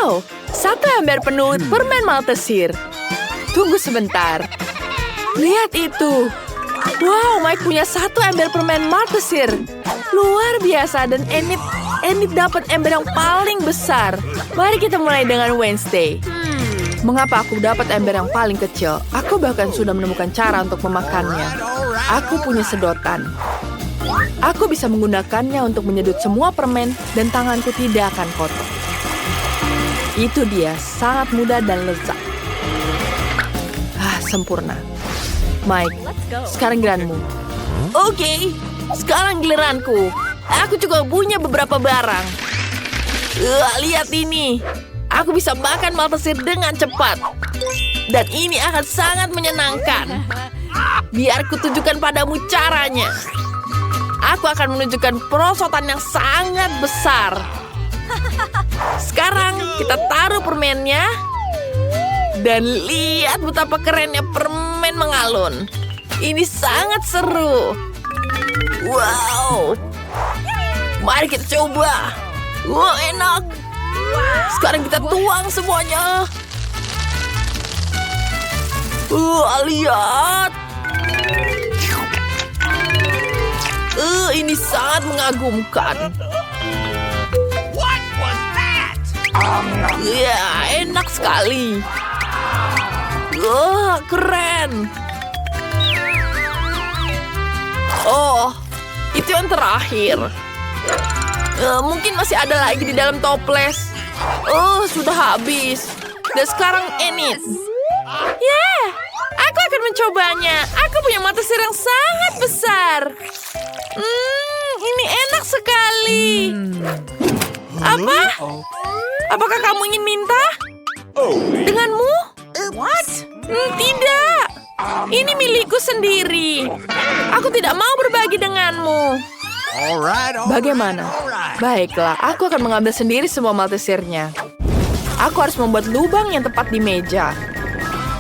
Wow, satu ember penuh permen Maltesir. Tunggu sebentar. Lihat itu. Wow, Mike punya satu ember permen Maltesir. Luar biasa dan Enid dapat ember yang paling besar. Mari kita mulai dengan Wednesday. Mengapa aku dapat ember yang paling kecil? Aku bahkan sudah menemukan cara untuk memakannya. Aku punya sedotan. Aku bisa menggunakannya untuk menyedot semua permen dan tanganku tidak akan kotor. Itu dia, sangat mudah dan lezat. Sempurna. Mike, sekarang giliranmu. Oke, sekarang giliranku. Aku juga punya beberapa barang. Lihat ini. Aku bisa makan Maltesir dengan cepat. Dan ini akan sangat menyenangkan. Biar kutunjukkan padamu caranya. Aku akan menunjukkan perosotan yang sangat besar. Sekarang kita taruh permennya. Dan lihat betapa kerennya permen mengalun. Ini sangat seru. Wow. Mari kita coba. Wow, enak. Sekarang kita tuang semuanya. Lihat. Ini sangat mengagumkan. Ya, enak sekali. Keren. Oh, itu yang terakhir. Mungkin masih ada lagi di dalam toples. Sudah habis. Dan sekarang Enid. Aku akan mencobanya. Aku punya Maltesir yang sangat besar. Ini enak sekali. Apa? Apakah kamu ingin minta? Denganmu? What? Tidak. Ini milikku sendiri. Aku tidak mau berbagi denganmu. Bagaimana? Baiklah, aku akan mengambil sendiri semua Maltesirnya. Aku harus membuat lubang yang tepat di meja.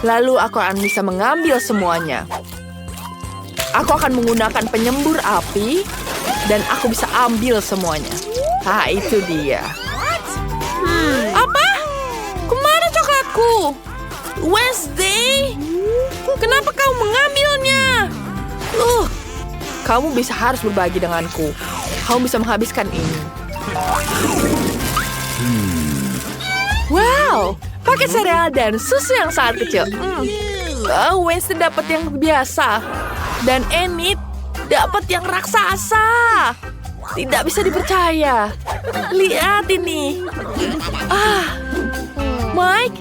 Lalu aku akan bisa mengambil semuanya. Aku akan menggunakan penyembur api. Dan aku bisa ambil semuanya. Itu dia. Apa? Kemana coklatku? Wednesday? Kenapa kau mengambilnya? Kamu harus berbagi denganku. Kamu bisa menghabiskan ini. Wow, pakai sereal dan susu yang sangat kecil. Wednesday dapat yang biasa. Dan Enid dapat yang raksasa. Tidak bisa dipercaya. Lihat ini. Mike,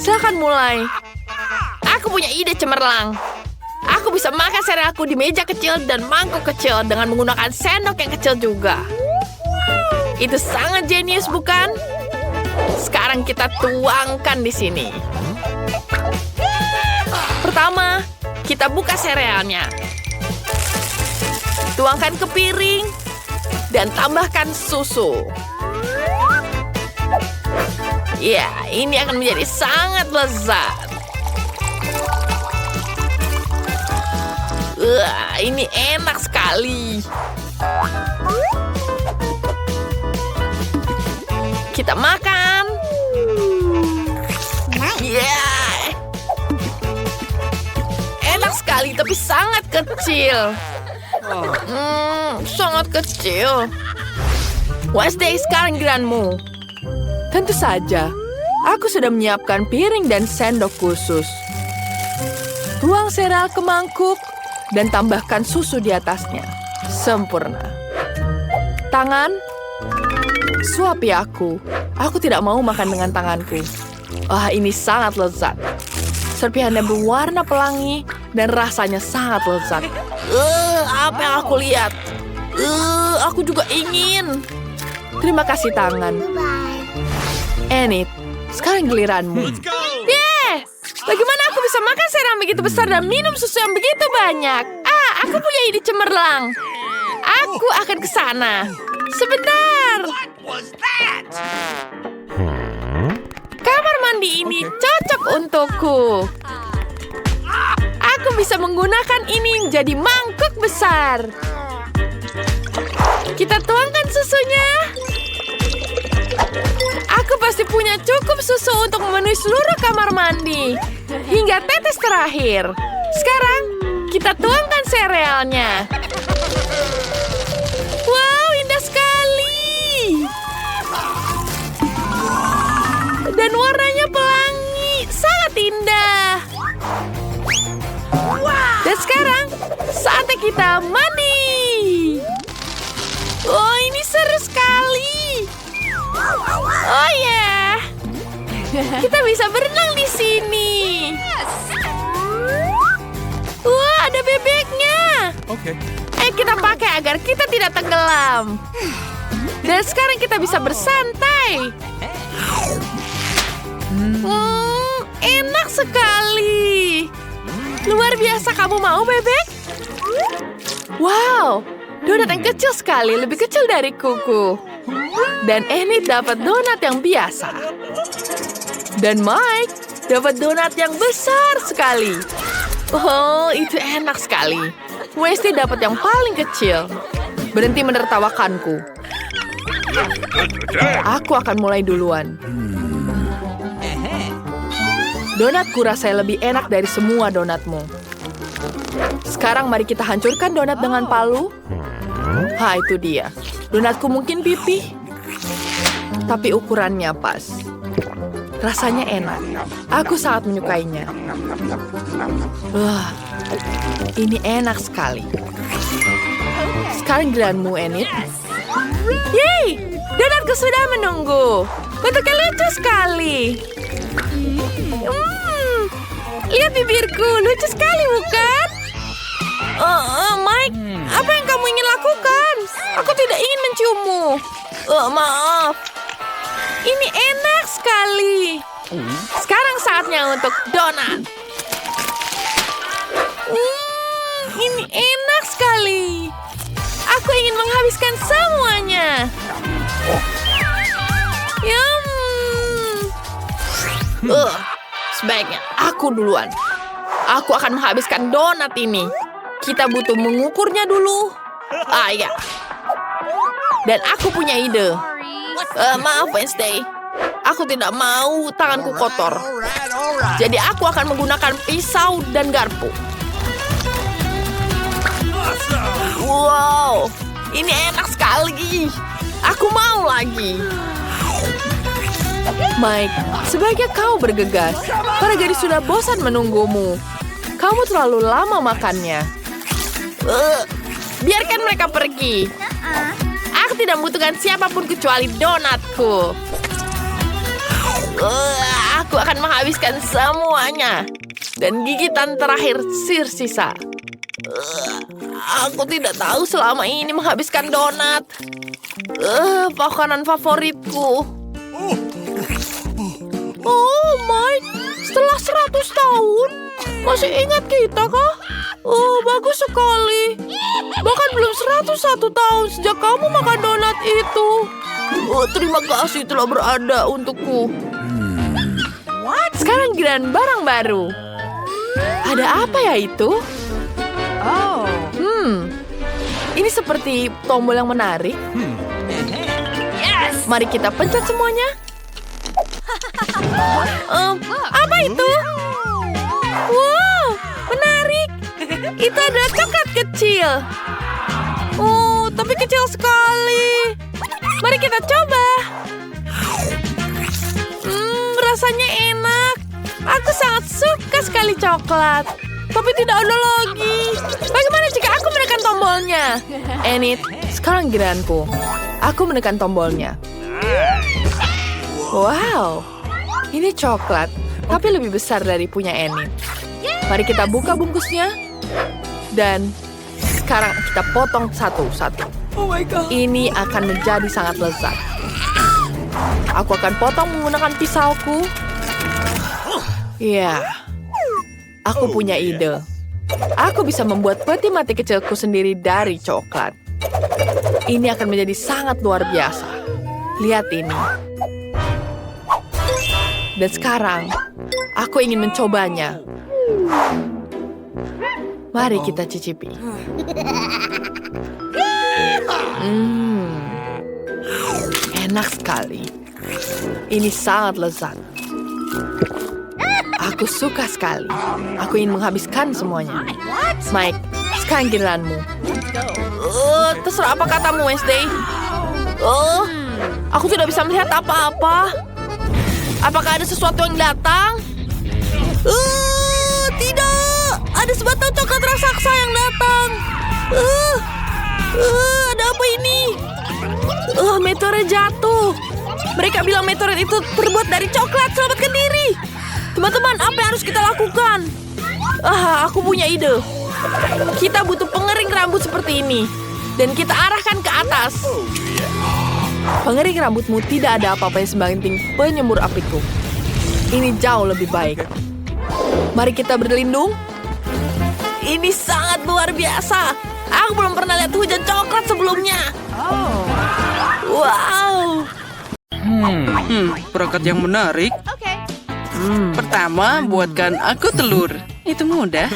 silakan mulai. Aku punya ide cemerlang. Aku bisa makan serealku di meja kecil dan mangkuk kecil dengan menggunakan sendok yang kecil juga. Itu sangat jenius, bukan? Sekarang kita tuangkan di sini. Pertama, kita buka serealnya. Tuangkan ke piring dan tambahkan susu. Ya, ini akan menjadi sangat lezat. Ini enak sekali. Kita makan. Enak sekali, tapi sangat kecil. Sangat kecil. Wednesday, sekarang giliranmu. Tentu saja. Aku sudah menyiapkan piring dan sendok khusus. Tuang sereal ke mangkuk dan tambahkan susu di atasnya. Sempurna. Tangan. Suapi aku. Aku tidak mau makan dengan tanganku. Ini sangat lezat. Serpihannya berwarna pelangi dan rasanya sangat lezat. Apa yang aku lihat? Aku juga ingin. Terima kasih tangan. Enid, sekarang giliranmu. Bagaimana aku bisa makan sereal begitu besar dan minum susu yang begitu banyak? Aku punya ide cemerlang. Aku akan ke sana. Sebentar. Kamar mandi ini cocok untukku. Aku bisa menggunakan ini menjadi mangkuk besar. Kita tuangkan susunya. Aku pasti punya cukup susu untuk memenuhi seluruh kamar mandi. Hingga tetes terakhir. Sekarang, kita tuangkan serealnya. Wow, indah sekali. Dan warnanya pelangi. Sangat indah. Dan sekarang, saatnya kita mandi. Oh, ini seru sekali. Oh ya, kita bisa berenang di sini. Wah, ada bebeknya. Okay. Kita pakai agar kita tidak tenggelam. Dan sekarang kita bisa bersantai. Enak sekali. Luar biasa, kamu mau, bebek? Wow, donat yang kecil sekali, lebih kecil dari kuku. Dan Enid dapat donat yang biasa. Dan Mike dapat donat yang besar sekali. Oh, itu enak sekali. Westy dapat yang paling kecil. Berhenti menertawakanku. Aku akan mulai duluan. Donatku rasanya lebih enak dari semua donatmu. Sekarang mari kita hancurkan donat dengan palu. Itu dia. Donatku mungkin pipih, tapi ukurannya pas. Rasanya enak. Aku sangat menyukainya. Ini enak sekali. Sekarang giliranmu, Enid. Yeay! Donatku sudah menunggu. Bentuknya lucu sekali. Lihat bibirku, lucu sekali bukan? Mike, apa yang kamu ingin lakukan? Aku tidak ingin menciummu. Maaf. Ini enak sekali. Sekarang saatnya untuk donat. Ini enak sekali. Aku ingin menghabiskan semuanya. Sebaiknya aku duluan. Aku akan menghabiskan donat ini. Kita butuh mengukurnya dulu. Ya. Dan aku punya ide. Maaf, Wednesday. Aku tidak mau tanganku kotor. Jadi aku akan menggunakan pisau dan garpu. Wow, ini enak sekali. Aku mau lagi. Mike, sebaiknya kau bergegas. Para gadis sudah bosan menunggumu. Kamu terlalu lama makannya. Biarkan mereka pergi. Aku tidak membutuhkan siapapun kecuali donatku. Aku akan menghabiskan semuanya. Dan gigitan terakhir sisa. Aku tidak tahu selama ini menghabiskan donat. Makanan favoritku. Oh, Mike, setelah 100 tahun, masih ingat kita kah? Bagus sekali. Bahkan belum 101 tahun sejak kamu makan donat itu. Terima kasih telah berada untukku. Sekarang giliran barang baru. Ada apa ya itu? Ini seperti tombol yang menarik. Mari kita pencet semuanya. Apa itu? Wow, menarik. Itu adalah coklat kecil. Tapi kecil sekali. Mari kita coba. Rasanya enak. Aku sangat suka sekali coklat. Tapi tidak ada lagi. Bagaimana jika aku menekan tombolnya? Enid, sekarang giliranku. Aku menekan tombolnya. Wow, ini coklat, tapi lebih besar dari punya Enid. Mari kita buka bungkusnya. Dan sekarang kita potong satu-satu. Oh my God. Ini akan menjadi sangat lezat. Aku akan potong menggunakan pisauku. Ya, aku punya ide. Aku bisa membuat peti mati kecilku sendiri dari coklat. Ini akan menjadi sangat luar biasa. Lihat ini. Dan sekarang, aku ingin mencobanya. Mari kita cicipi. Enak sekali. Ini sangat lezat. Aku suka sekali. Aku ingin menghabiskan semuanya. Mike, sekarang giliranmu. Terserah apa katamu, Wednesday. Aku tidak bisa melihat apa-apa. Apakah ada sesuatu yang datang? Tidak. Ada sebatang coklat raksasa yang datang. Ada apa ini? Meteorit jatuh. Mereka bilang meteorit itu terbuat dari coklat. Selamatkan diri. Teman-teman, apa yang harus kita lakukan? Aku punya ide. Kita butuh pengering rambut seperti ini. Dan kita arahkan ke atas. Pengering rambutmu tidak ada apa-apa yang sebanting penyembur apiku. Ini jauh lebih baik. Mari kita berlindung. Ini sangat luar biasa. Aku belum pernah lihat hujan coklat sebelumnya. Wow. Perangkat yang menarik. Pertama, buatkan aku telur. Itu mudah.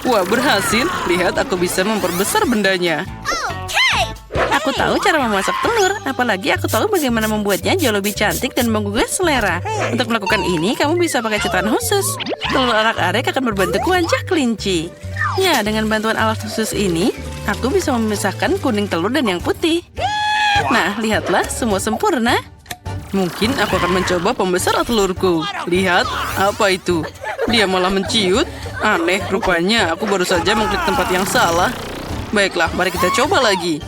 Wah, berhasil. Lihat, aku bisa memperbesar bendanya. Aku tahu cara memasak telur. Apalagi aku tahu bagaimana membuatnya jauh lebih cantik dan menggugah selera. Untuk melakukan ini, kamu bisa pakai cetakan khusus. Telur arak-arik akan berbentuk wajah kelinci. Ya, dengan bantuan alat khusus ini, aku bisa memisahkan kuning telur dan yang putih. Nah, lihatlah, semua sempurna. Mungkin aku akan mencoba pembesar telurku. Lihat, apa itu? Dia malah menciut. Aneh, rupanya aku baru saja mengklik tempat yang salah. Baiklah, mari kita coba lagi.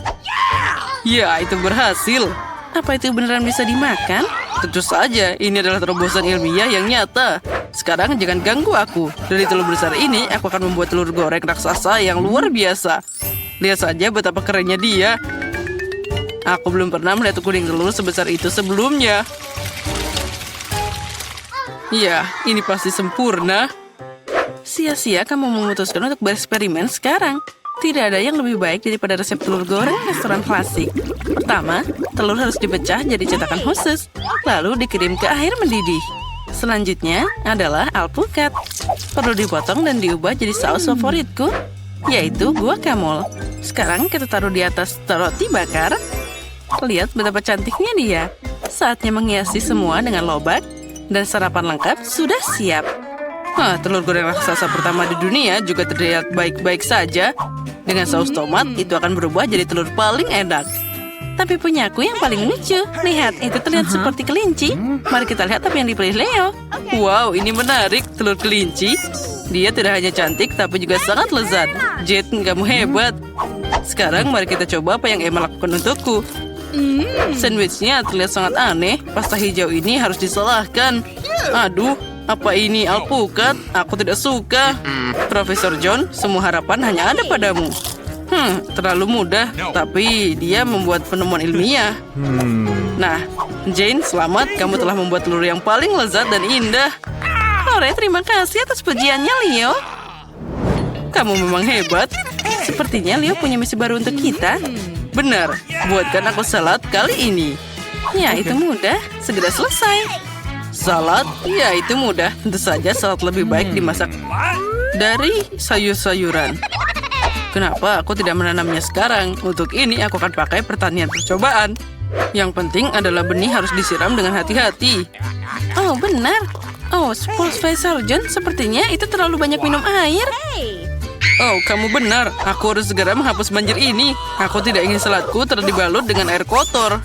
Ya, itu berhasil. Apa itu beneran bisa dimakan? Tentu saja, ini adalah terobosan ilmiah yang nyata. Sekarang jangan ganggu aku. Dari telur besar ini, aku akan membuat telur goreng raksasa yang luar biasa. Lihat saja betapa kerennya dia. Aku belum pernah melihat kuning telur sebesar itu sebelumnya. Ya, ini pasti sempurna. Sia-sia kamu memutuskan untuk bereksperimen sekarang. Tidak ada yang lebih baik daripada resep telur goreng restoran klasik. Pertama, telur harus dipecah jadi cetakan khusus, lalu dikirim ke air mendidih. Selanjutnya adalah alpukat. Perlu dipotong dan diubah jadi saus favoritku, yaitu guacamole. Sekarang kita taruh di atas roti bakar. Lihat betapa cantiknya dia. Saatnya menghiasi semua dengan lobak, dan sarapan lengkap sudah siap. Telur goreng raksasa pertama di dunia juga terlihat baik-baik saja. Dengan saus tomat, itu akan berubah jadi telur paling enak. Tapi punyaku yang paling lucu. Lihat, itu terlihat seperti kelinci. Mari kita lihat apa yang dipilih Leo. Wow, ini menarik, telur kelinci. Dia tidak hanya cantik, tapi juga sangat lezat. Jet, kamu hebat. Sekarang mari kita coba apa yang Emma lakukan untukku. Sandwichnya terlihat sangat aneh. Pasta hijau ini harus disalahkan. Aduh, apa ini alpukat? Aku tidak suka. Profesor John, semua harapan hanya ada padamu. Terlalu mudah, tapi dia membuat penemuan ilmiah. Nah, Jane, selamat. Kamu telah membuat telur yang paling lezat dan indah. Terima kasih atas pujiannya, Leo. Kamu memang hebat. Sepertinya Leo punya misi baru untuk kita. Benar, buatkan aku salad kali ini. Ya, itu mudah. Segera selesai. Salad? Ya, itu mudah. Tentu saja salad lebih baik dimasak dari sayur-sayuran. Kenapa aku tidak menanamnya sekarang? Untuk ini aku akan pakai pertanian percobaan. Yang penting adalah benih harus disiram dengan hati-hati. Oh, benar. Oh, Profesor John, sepertinya itu terlalu banyak minum air. Oh, kamu benar. Aku harus segera menghapus banjir ini. Aku tidak ingin saladku terdibalut dengan air kotor.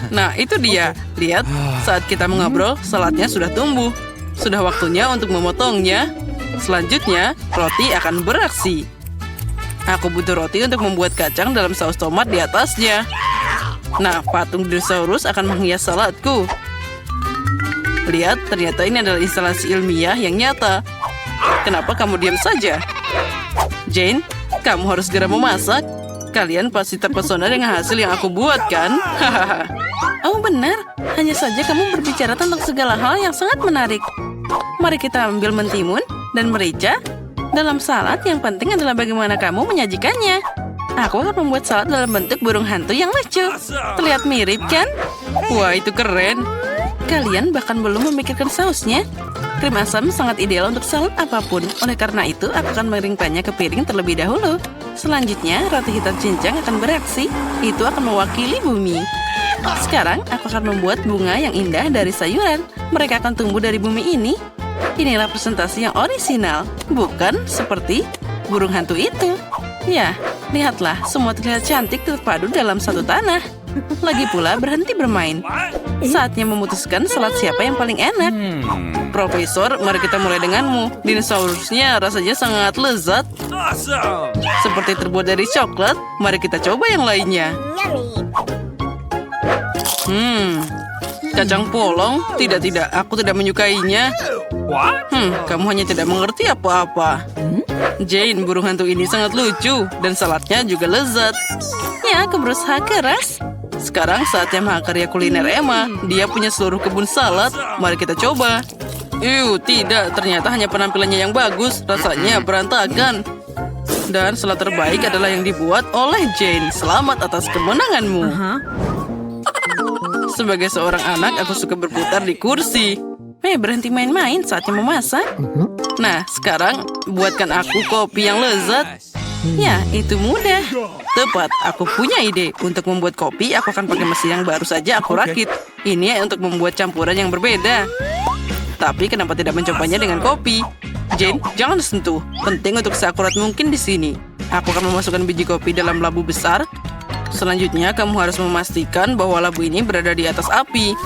Nah, itu dia. Lihat, saat kita mengobrol, saladnya sudah tumbuh. Sudah waktunya untuk memotongnya. Selanjutnya, roti akan beraksi. Aku butuh roti untuk membuat kacang dalam saus tomat di atasnya. Nah, patung dinosaurus akan menghias saladku. Lihat, ternyata ini adalah instalasi ilmiah yang nyata. Kenapa kamu diam saja? Jane, kamu harus segera memasak. Kalian pasti terpesona dengan hasil yang aku buat, kan? Oh, benar. Hanya saja kamu berbicara tentang segala hal yang sangat menarik. Mari kita ambil mentimun dan merica. Dalam salad, yang penting adalah bagaimana kamu menyajikannya. Aku akan membuat salad dalam bentuk burung hantu yang lucu. Terlihat mirip, kan? Wah, itu keren. Kalian bahkan belum memikirkan sausnya. Krim asam sangat ideal untuk salad apapun. Oleh karena itu, aku akan mengeringkannya ke piring terlebih dahulu. Selanjutnya, roti hitam cincang akan beraksi. Itu akan mewakili bumi. Sekarang, aku akan membuat bunga yang indah dari sayuran. Mereka akan tumbuh dari bumi ini. Inilah presentasi yang orisinal, bukan seperti burung hantu itu. Ya, lihatlah, semua terlihat cantik terpadu dalam satu tanah. Lagi pula berhenti bermain. Saatnya memutuskan salad siapa yang paling enak. Profesor, mari kita mulai denganmu. Dinosaurusnya rasanya sangat lezat. Seperti terbuat dari coklat. Mari kita coba yang lainnya. Kacang polong? Tidak, aku tidak menyukainya. Kamu hanya tidak mengerti apa-apa. Jane, burung hantu ini sangat lucu. Dan saladnya juga lezat. Ya, aku berusaha keras. Sekarang saatnya mahakarya kuliner Emma. Dia punya seluruh kebun salad. Mari kita coba. Tidak. Ternyata hanya penampilannya yang bagus. Rasanya berantakan. Dan salad terbaik adalah yang dibuat oleh Jane. Selamat atas kemenanganmu. Sebagai seorang anak, aku suka berputar di kursi. Berhenti main-main, saatnya memasak. Nah, sekarang buatkan aku kopi yang lezat. Ya, itu mudah. Tepat, aku punya ide. Untuk membuat kopi, aku akan pakai mesin yang baru saja aku rakit. Ini untuk membuat campuran yang berbeda. Tapi kenapa tidak mencobanya dengan kopi? Jane, jangan sentuh. Penting untuk seakurat mungkin di sini. Aku akan memasukkan biji kopi dalam labu besar. Selanjutnya, kamu harus memastikan bahwa labu ini berada di atas api.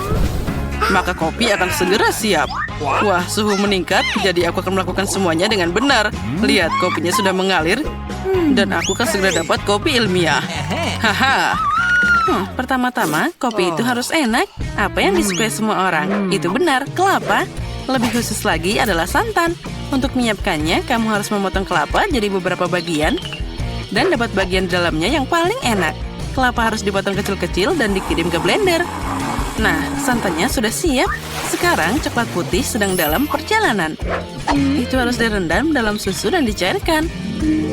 Maka kopi akan segera siap. Wah, suhu meningkat, jadi aku akan melakukan semuanya dengan benar. Lihat, kopinya sudah mengalir. Dan aku akan segera dapat kopi ilmiah. Haha. Pertama-tama, kopi itu harus enak. Apa yang disukai semua orang? Itu benar, kelapa. Lebih khusus lagi adalah santan. Untuk menyiapkannya, kamu harus memotong kelapa jadi beberapa bagian. Dan dapat bagian dalamnya yang paling enak. Kelapa harus dipotong kecil-kecil dan dikirim ke blender. Nah, santannya sudah siap. Sekarang coklat putih sedang dalam perjalanan. Itu harus direndam dalam susu dan dicairkan.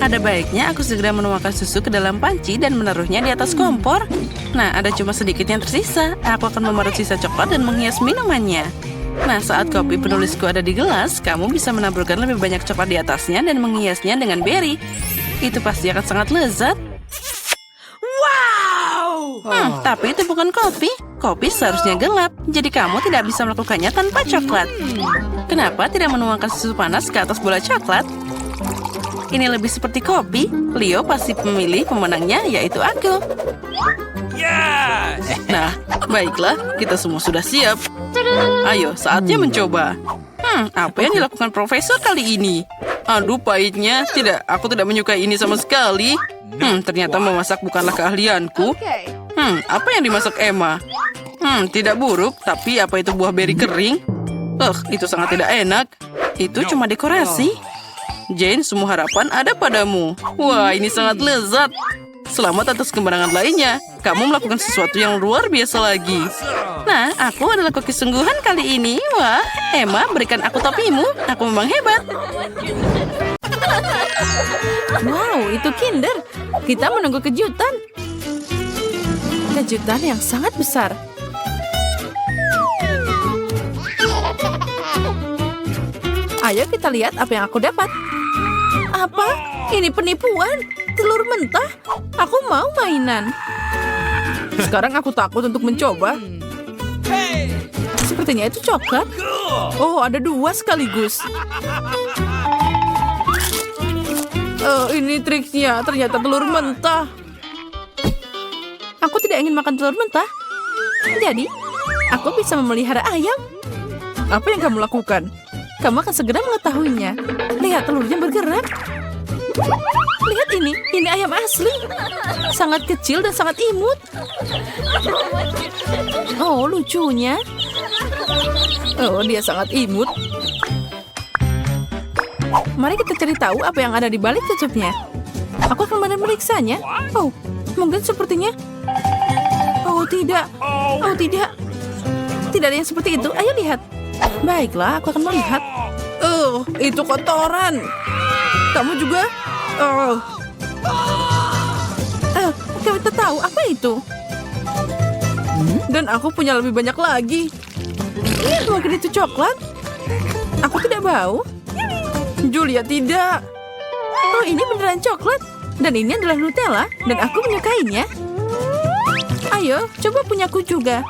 Ada baiknya aku segera menuangkan susu ke dalam panci dan menaruhnya di atas kompor. Nah, ada cuma sedikit yang tersisa. Aku akan memarut sisa coklat dan menghias minumannya. Nah, saat kopi penulisku ada di gelas, kamu bisa menaburkan lebih banyak coklat di atasnya dan menghiasnya dengan beri. Itu pasti akan sangat lezat. Tapi itu bukan kopi. Kopi seharusnya gelap, jadi kamu tidak bisa melakukannya tanpa coklat. Kenapa tidak menuangkan susu panas ke atas bola coklat? Ini lebih seperti kopi. Leo pasti memilih pemenangnya, yaitu aku. Nah, baiklah, kita semua sudah siap. Ayo, saatnya mencoba. Apa yang dilakukan profesor kali ini? Aduh, pahitnya. Tidak, aku tidak menyukai ini sama sekali. Ternyata memasak bukanlah keahlianku. Apa yang dimasak Emma? Tidak buruk, tapi apa itu buah beri kering? Itu sangat tidak enak. Itu cuma dekorasi. Jane, semua harapan ada padamu. Wah, ini sangat lezat. Selamat atas kemenangan lainnya. Kamu melakukan sesuatu yang luar biasa lagi. Nah, aku adalah koki sungguhan kali ini. Wah, Emma, berikan aku topimu. Aku memang hebat. Wow, itu Kinder. Kita menunggu kejutan. Kejutan yang sangat besar. Ayo kita lihat apa yang aku dapat. Apa? Ini penipuan? Telur mentah? Aku mau mainan. Sekarang aku takut untuk mencoba. Sepertinya itu coklat. Oh, ada 2 sekaligus. Ini triknya. Ternyata telur mentah. Aku tidak ingin makan telur mentah. Jadi, aku bisa memelihara ayam. Apa yang kamu lakukan? Kamu akan segera mengetahuinya. Lihat, telurnya bergerak. Lihat ini ayam asli. Sangat kecil dan sangat imut. Oh, lucunya. Oh, dia sangat imut. Mari kita cari tahu apa yang ada di balik tutupnya. Aku akan memeriksanya. Oh, mungkin sepertinya. Oh, tidak. Oh, tidak. Tidak ada yang seperti itu. Ayo lihat. Baiklah, aku akan melihat. Itu kotoran. Kamu juga. Kita tahu apa itu. Dan aku punya lebih banyak lagi. Mungkin itu coklat. Aku tidak bau. Julia tidak. Oh, ini beneran coklat. Dan ini adalah Nutella, dan aku menyukainya. Ayo, coba punyaku juga.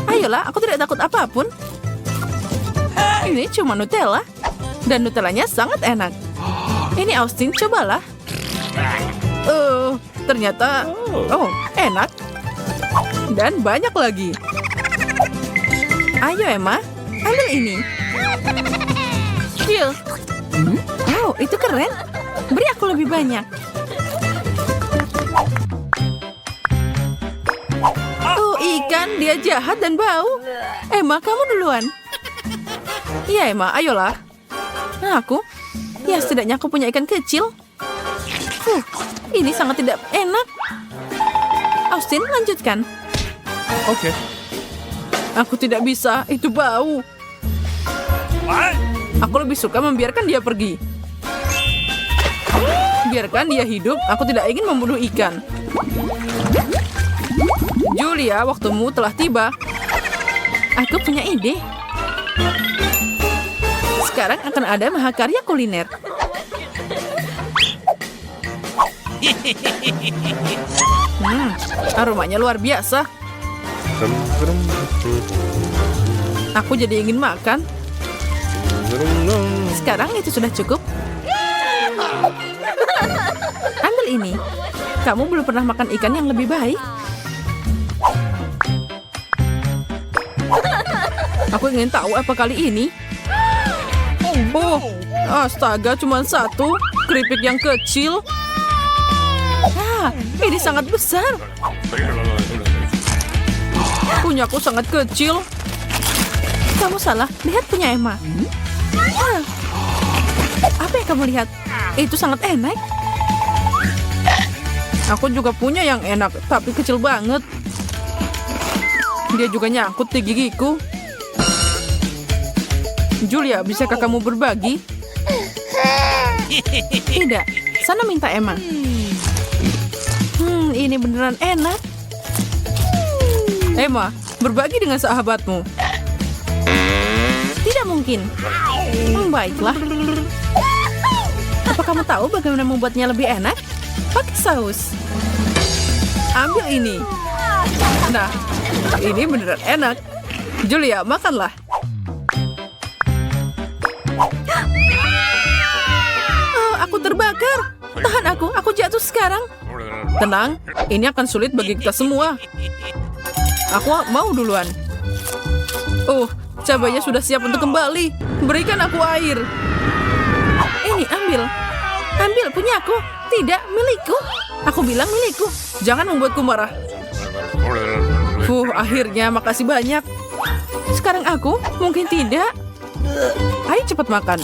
Ayolah, aku tidak takut apapun. Ini cuma Nutella, dan Nutellanya sangat enak. Ini Austin, cobalah. Ternyata, enak. Dan banyak lagi. Ayo Emma, ambil ini. Chill. Oh, itu keren. Beri aku lebih banyak. Oh, ikan, dia jahat dan bau. Emma, kamu duluan. Iya, Emma, ayolah. Nah, aku? Ya, setidaknya aku punya ikan kecil. Ini sangat tidak enak. Austin, lanjutkan. Oke. Aku tidak bisa, itu bau. Aku lebih suka membiarkan dia pergi. Biarkan dia hidup, aku tidak ingin membunuh ikan. Julia, waktumu telah tiba. Aku punya ide. Sekarang akan ada mahakarya kuliner. Aromanya luar biasa. Aku jadi ingin makan. Sekarang itu sudah cukup. Ambil ini. Kamu belum pernah makan ikan yang lebih baik. Aku ingin tahu apa kali ini. Oh, astaga, cuma satu. Keripik yang kecil. Ini sangat besar. Punyaku sangat kecil. Kamu salah, lihat punya Emma. Apa yang kamu lihat? Itu sangat enak. Aku juga punya yang enak, tapi kecil banget. Dia juga nyangkut di gigiku. Julia, bisakah kamu berbagi? Tidak, sana minta Emma. Ini beneran enak. Emma, berbagi dengan sahabatmu. Tidak mungkin. Baiklah. Apa kamu tahu bagaimana membuatnya lebih enak? Pakai saus. Ambil ini. Nah, ini beneran enak. Julia, makanlah. Aku terbakar. Tahan aku jatuh sekarang. Tenang, ini akan sulit bagi kita semua. Aku mau duluan. Cabainya sudah siap untuk kembali. Berikan aku air. Ini, ambil. Ambil, punya aku. Tidak, milikku. Aku bilang milikku. Jangan membuatku marah. Akhirnya, makasih banyak. Sekarang aku, mungkin tidak. Ayo cepat makan.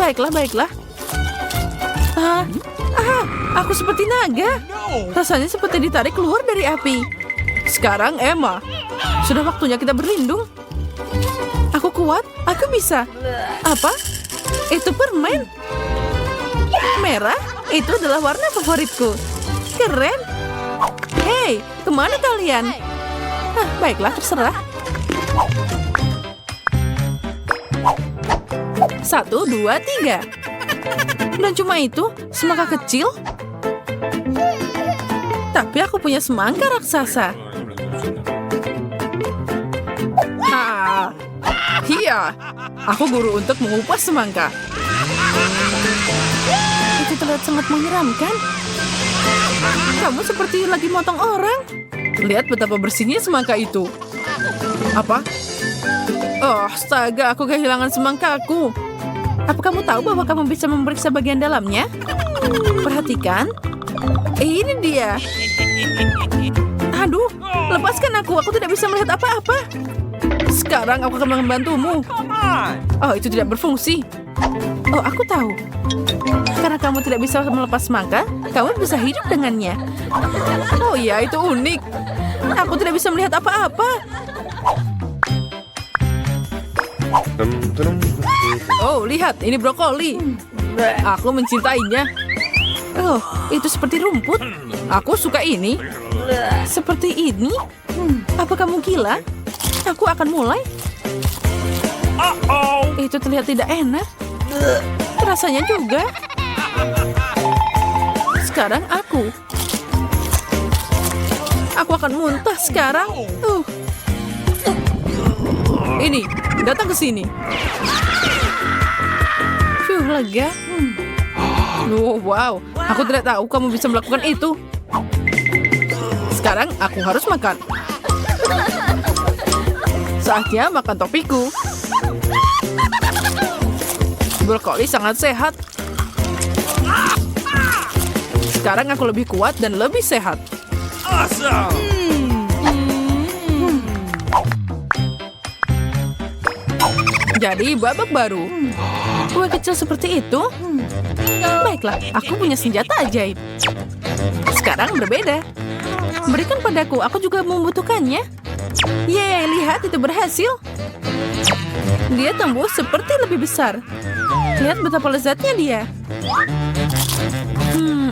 Baiklah. Aku seperti naga. Rasanya seperti ditarik keluar dari api. Sekarang Emma, sudah waktunya kita berlindung. Aku kuat, aku bisa. Apa? Itu permen. Merah, itu adalah warna favoritku. Keren. Hei, kemana kalian? Baiklah, terserah. 1, 2, 3. Dan cuma itu, semangka kecil. Tapi aku punya semangka raksasa. Iya, aku guru untuk mengupas semangka. Itu terlihat sangat menyeramkan. Kamu seperti lagi motong orang. Lihat betapa bersihnya semangka itu. Apa? Astaga, aku kehilangan semangkaku. Apa kamu tahu bahwa kamu bisa memeriksa bagian dalamnya? Perhatikan. Ini dia. Aduh, lepaskan aku tidak bisa melihat apa-apa. Sekarang aku akan membantumu. Itu tidak berfungsi. Aku tahu. Karena kamu tidak bisa melepas semangka, kamu bisa hidup dengannya. Ya, itu unik. Aku tidak bisa melihat apa-apa. Lihat, ini brokoli. Aku mencintainya. Itu seperti rumput. Aku suka ini. Seperti ini? Apa kamu gila? Aku akan mulai. Itu terlihat tidak enak. Rasanya juga. Sekarang aku. Aku akan muntah sekarang. Ini, datang ke sini. Lega. Oh, wow, aku tidak tahu kamu bisa melakukan itu. Sekarang aku harus makan. Saatnya makan topiku. Brokoli sangat sehat. Sekarang aku lebih kuat dan lebih sehat. Jadi babak baru. Kue kecil seperti itu? Baiklah, aku punya senjata ajaib. Sekarang berbeda. Berikan padaku, aku juga membutuhkannya. Yeay, lihat itu berhasil. Dia tumbuh seperti lebih besar. Lihat betapa lezatnya dia.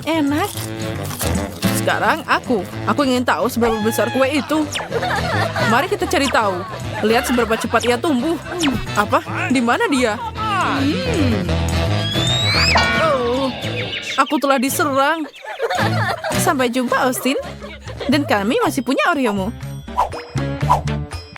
Enak. Sekarang aku ingin tahu seberapa besar kue itu. Mari kita cari tahu. Lihat seberapa cepat ia tumbuh. Apa? Di mana dia? Oh, aku telah diserang. Sampai jumpa, Austin. Dan kami masih punya Oreomu.